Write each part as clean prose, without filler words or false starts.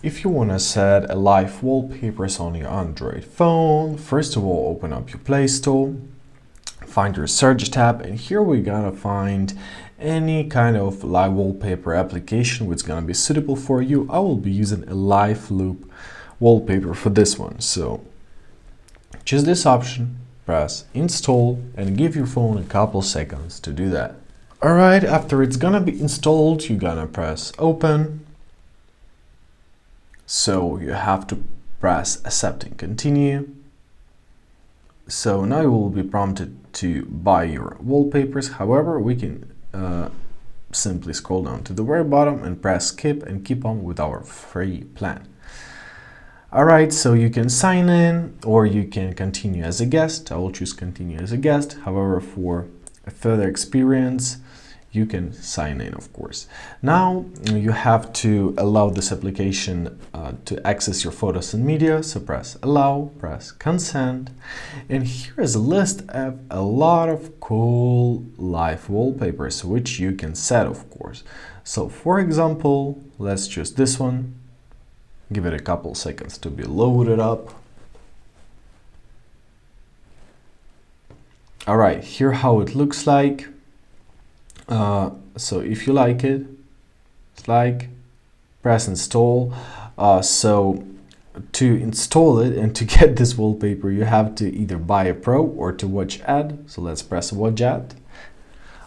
If you want to set a live wallpapers on your Android phone, first of all, open up your Play Store, find your search tab, and here we're gonna find any kind of live wallpaper application which is gonna be suitable for you. I will be using a live loop wallpaper for this one. So choose this option, press install, and give your phone a couple seconds to do that. Alright, after it's gonna be installed, you're gonna press open. So you have to press accept and continue. So now you will be prompted to buy your wallpapers. However, we can simply scroll down to the very bottom and press skip and keep on with our free plan. Alright, so you can sign in or you can continue as a guest. I will choose continue as a guest. However, for a further experience, you can sign in, of course. Now you have to allow this application to access your photos and media. So press allow, press consent, and here is a list of a lot of cool live wallpapers which you can set, of course. So for example, let's choose this one. Give it a couple seconds to be loaded up. All right, here how it looks like. So if you like it, press install. So to install it and to get this wallpaper, you have to either buy a pro or to watch ad. So let's press watch ad.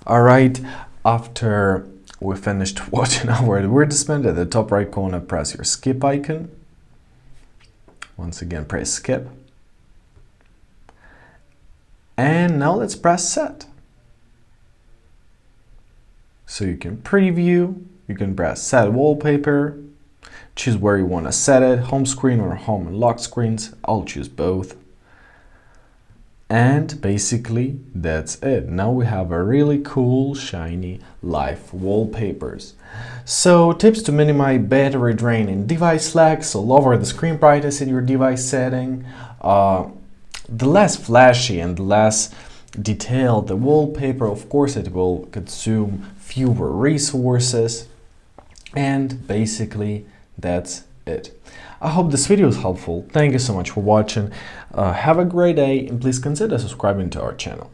All right, after we finished watching our advertisement, at the top right corner, press your skip icon. Once again, press skip. And now let's press set. So you can preview, you can press set wallpaper, choose where you want to set it, home screen or home and lock screens. I'll choose both. And basically that's it. Now we have a really cool, shiny live wallpapers. So tips to minimize battery drain and device lag. So lower the screen brightness in your device setting. The less flashy and less detailed the wallpaper, of course it will consume fewer resources, and basically that's it. I hope this video is helpful. Thank you so much for watching. Have a great day, and please consider subscribing to our channel.